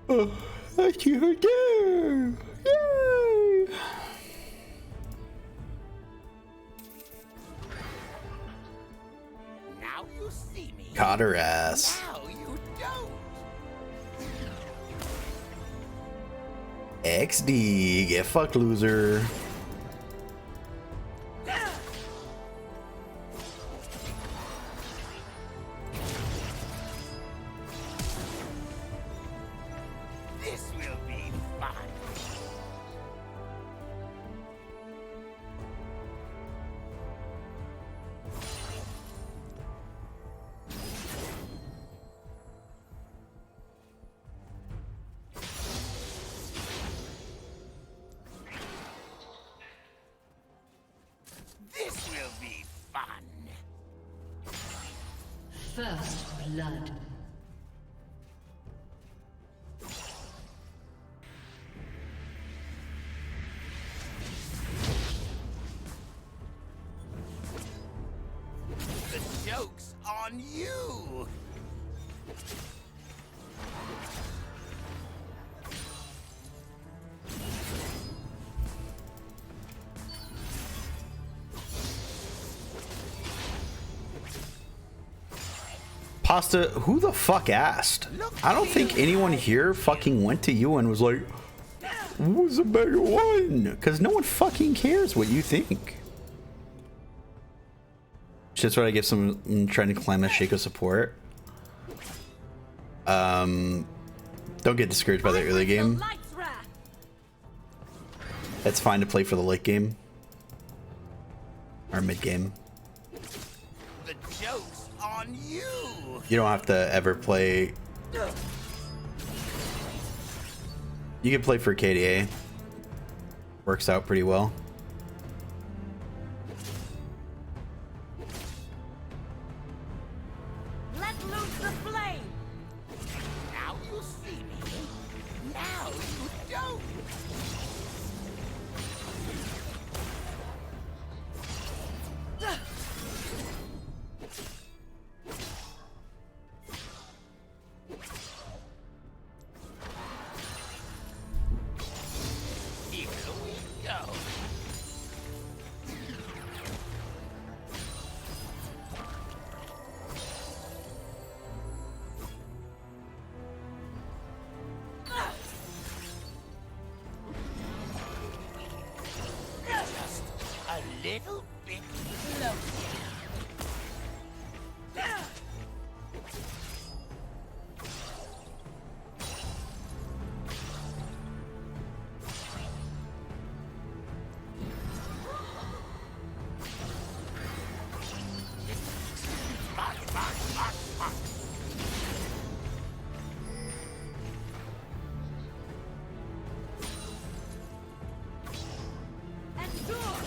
Oh, thank you again. Yay! Now you see me. Caught her ass. Now you don't. XD, get fucked, loser. This will be fun. This will be fun. First blood. The joke's on you. Pasta, who the fuck asked? I don't think anyone here fucking went to you and was like, who's a better one? Because no one fucking cares what you think. Just what I give someone trying to climb a Shaco support. Don't get discouraged by the early game. It's fine to play for the late game. Or mid game. The joke's on you. You don't have to ever play. You can play for KDA. Works out pretty well. Let loose the flame. Now you see me. Now you don't. Here we go. Just a little bit closer. March, march, march, march. Endure.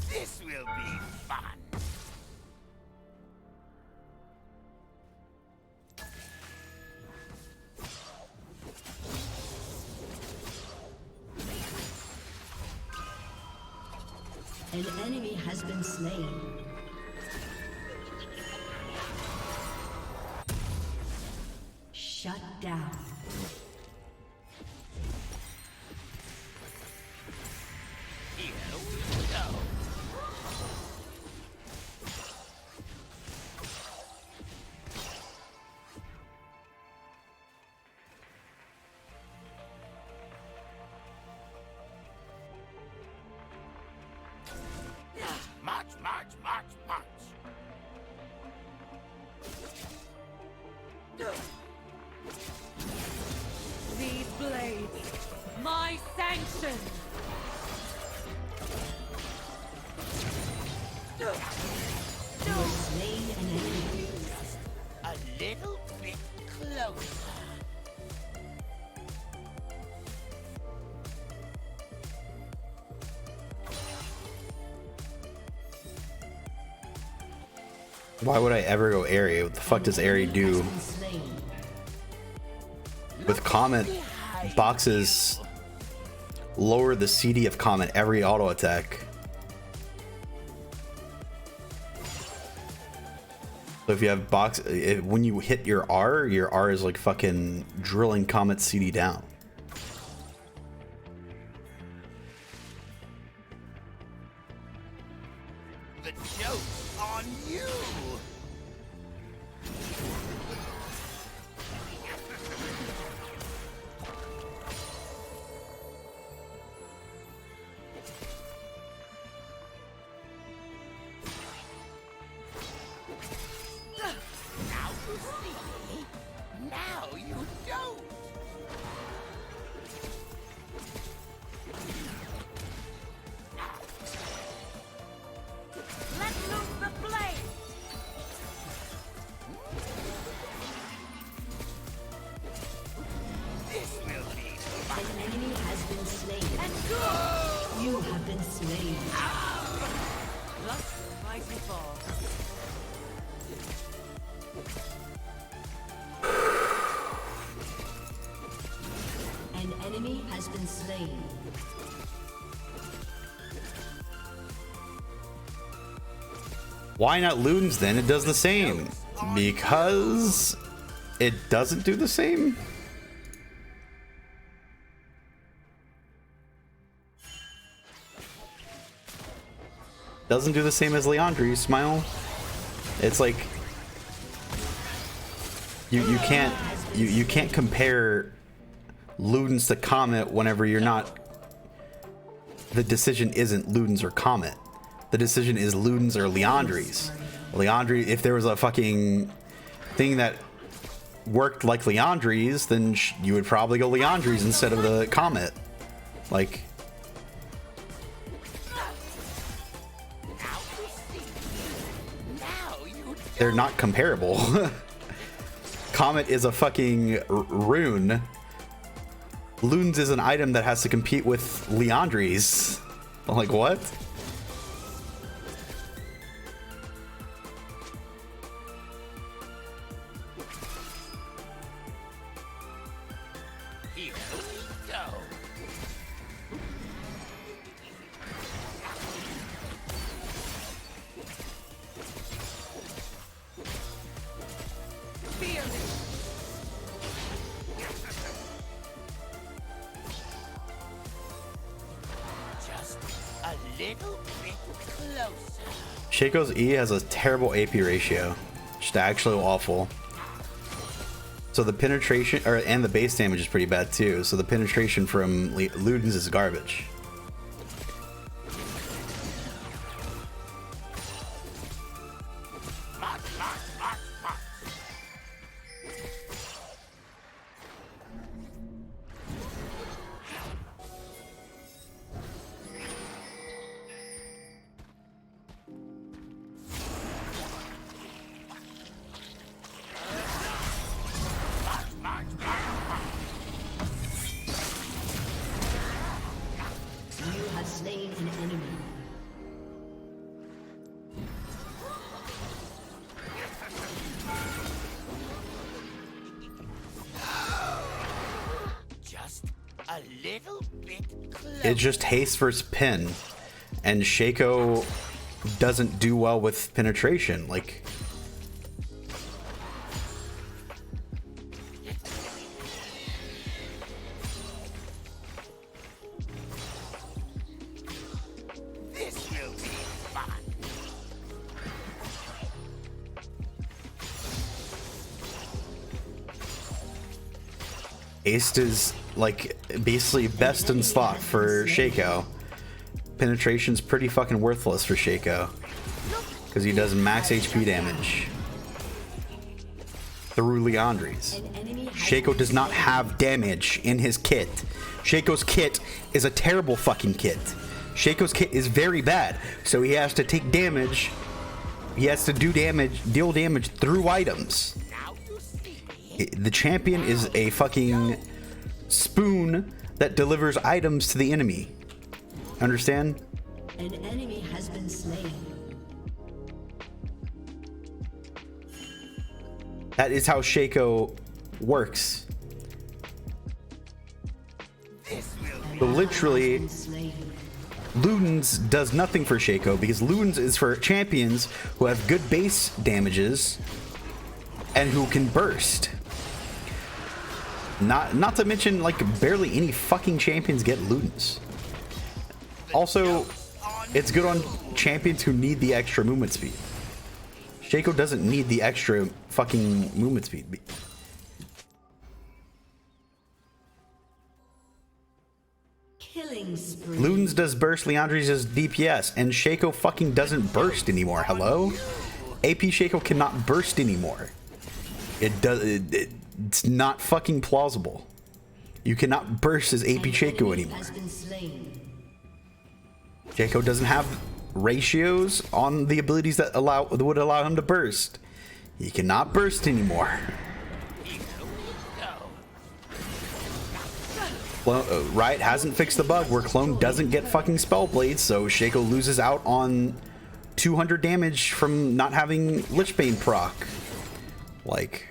This will be fun. An enemy has been slain. Shut down. Here we go. March, march, march, march. These blades, my sanction. You have slain an enemy. A little bit closer. Why would I ever go Airy? What the fuck does Airy do? Been slain. With Comet, boxes lower the CD of Comet every auto attack. So if you have when you hit your R is like fucking drilling Comet CD down. The joke's on you. Now you see me. Now you don't. Let loose the flame! This will be An enemy has been slain. Endure! You have been slain. Thus the mighty fall. An enemy has been slain. Why not Ludens then? It does the same. Because it doesn't do the same? Doesn't do the same as Leandri, smile. It's like you can't compare Ludens to Comet whenever you're not, the decision isn't Ludens or Comet. The decision is Ludens or Leandri's. Leandri, if there was a fucking thing that worked like Leandri's, then you would probably go Leandri's instead of the Comet. Like, they're not comparable. Comet is a fucking rune. Ludens is an item that has to compete with Leandri's. I'm like, what? Here we go. Fear me! Just a little bit closer. Shaco's E has a terrible AP ratio. Just actually awful. So the penetration, and the base damage is pretty bad too. So the penetration from Ludens is garbage. Mark, mark, mark, mark. You have slain an enemy. Just a little bit closer. It's just haste versus pin, and Shaco doesn't do well with penetration. Like, This will be fun. haste is like basically best in slot for Shaco. Penetration's pretty fucking worthless for Shaco because he does max HP damage through Leandri's. An enemy has Shaco does not have damage in his kit. Shaco's kit is a terrible fucking kit. Shaco's kit is very bad, so he has to take damage. He has to deal damage through items. Now you see me. The champion is a fucking spoon that delivers items to the enemy. Understand? An enemy has been slain. That is how Shaco works. This will be So literally, Been slain. Ludens does nothing for Shaco because Ludens is for champions who have good base damages and who can burst. Not to mention, like, barely any fucking champions get Ludens. Also, it's good on champions who need the extra movement speed. Shaco doesn't need the extra fucking movement speed. Killing spree. Ludens does burst, Leandri's does DPS, and Shaco fucking doesn't burst anymore. Hello? AP Shaco cannot burst anymore. It's not fucking plausible. You cannot burst as AP Shaco anymore. Has been slain. Shaco doesn't have ratios on the abilities that would allow him to burst. He cannot burst anymore. Riot hasn't fixed the bug where Clone doesn't get fucking spell blades, so Shaco loses out on 200 damage from not having Lich Bane proc. Like,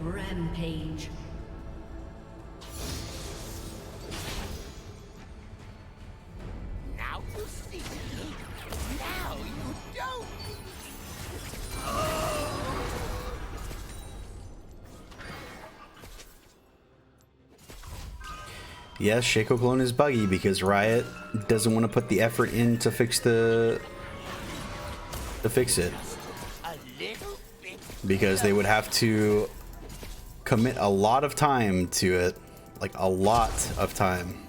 Rampage. Now you see me. Now you don't. yes, Shaco Clone is buggy because Riot doesn't want to put the effort in to fix it. A little bit. Because they would have to commit a lot of time to it. Like, a lot of time.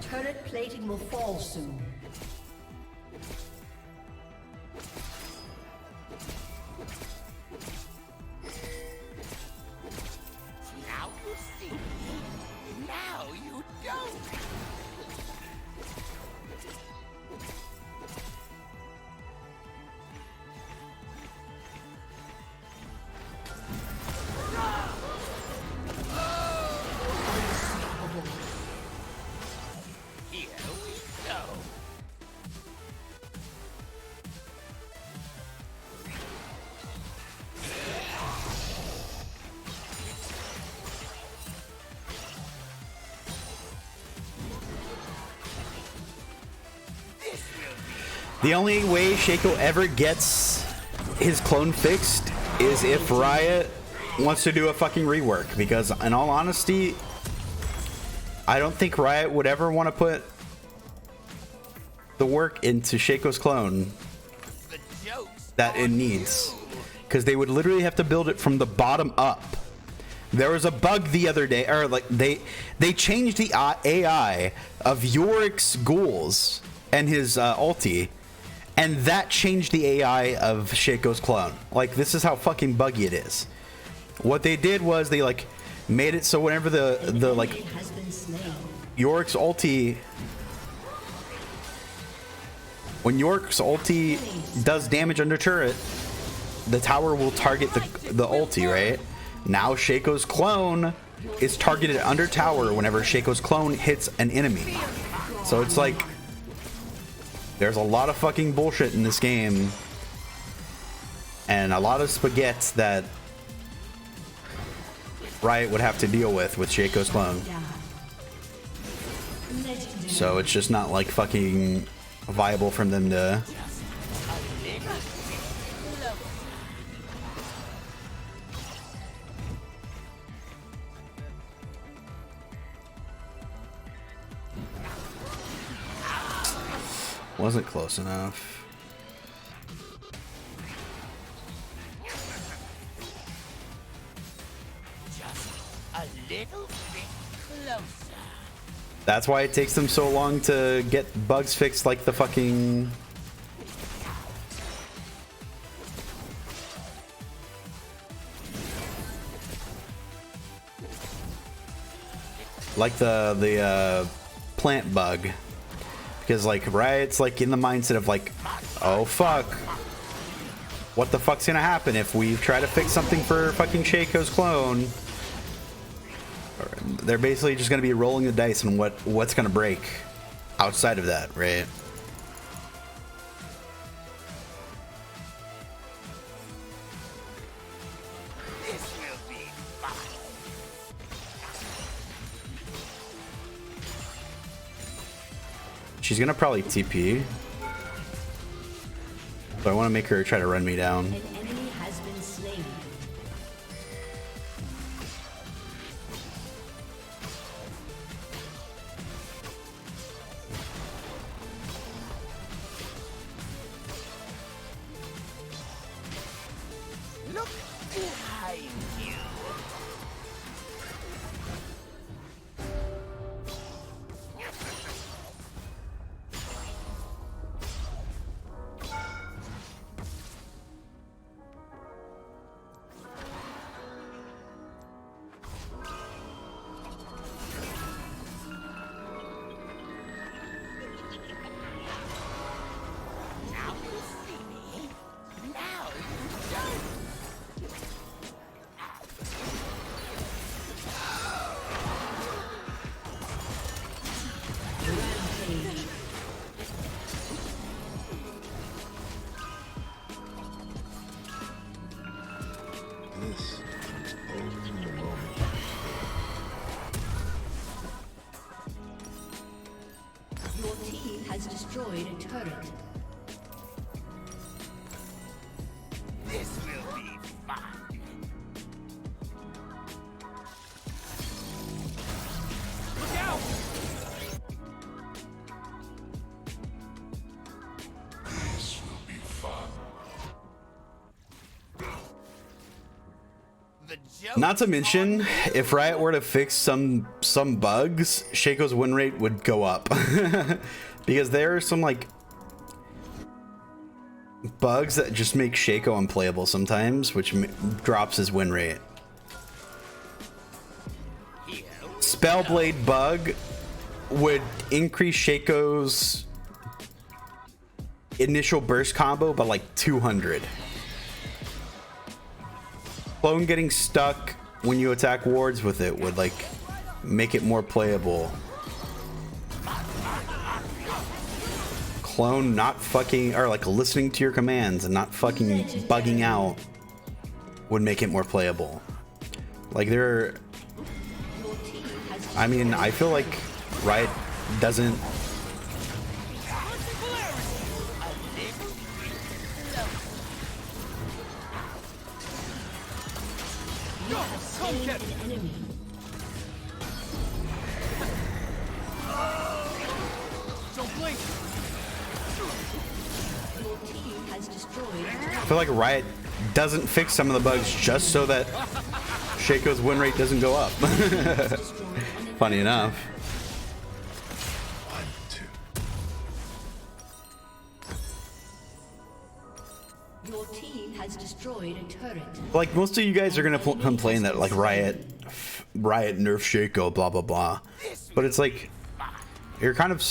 Turret plating will fall soon. Now you see me. Now you don't. Here we go. The only way Shaco ever gets his clone fixed is if Riot wants to do a fucking rework. Because in all honesty, I don't think Riot would ever want to put the work into Shaco's clone The joke's that it needs. Because they would literally have to build it from the bottom up. There was a bug the other day, or like they changed the AI of Yorick's ghouls and his ulti, and that changed the AI of Shaco's clone. Like, this is how fucking buggy it is. What they did was they like made it so whenever the like Has been slain. Yorick's ulti, when Yorick's ulti does damage under turret, the tower will target the ulti, right? Now Shaco's clone is targeted under tower whenever Shaco's clone hits an enemy. So it's like, there's a lot of fucking bullshit in this game, and a lot of spaghetti that Riot would have to deal with Shaco's clone. Legendary. So it's just not like fucking viable for them to. Wasn't close enough. a little bit closer. That's why it takes them so long to get bugs fixed, like the fucking... like the plant bug. Because like Riot's like in the mindset of like, oh fuck, what the fuck's gonna happen if we try to fix something for fucking Shaco's clone. They're basically just gonna be rolling the dice on what's gonna break outside of that, right? This will be fun. She's gonna probably TP. So I want to make her try to run me down. An enemy has been slain. Look behind you. Now you see me. Now you don't. Rampage. This is only a moment. Your team has destroyed a turret. This will be fun. Look out! This will be fun. The joke. Not to mention, if Riot were to fix some bugs, Shaco's win rate would go up. Because there are some like bugs that just make Shaco unplayable sometimes, which drops his win rate. Spellblade bug would increase Shaco's initial burst combo by like 200. Clone getting stuck when you attack wards with it would like make it more playable. Clone not fucking, or like listening to your commands and not fucking bugging out would make it more playable. Like there, I mean, I feel like Riot doesn't. You have slain an enemy. Don't blink. Your team has destroyed a turret. I feel like Riot doesn't fix some of the bugs just so that Shaco's win rate doesn't go up. Funny enough. 1, 2. Your team has destroyed a turret. Like most of you guys are gonna complain that like Riot nerf Shaco, blah blah blah, but it's like you're kind of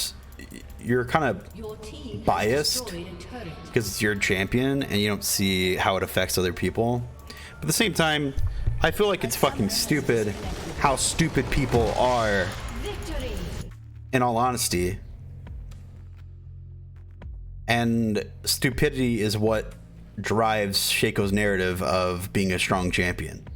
Your team has biased destroyed a turret. because it's your champion and you don't see how it affects other people. But at the same time, I feel like it's fucking stupid how stupid people are, Victory. in all honesty. And stupidity is what drives Shaco's narrative of being a strong champion.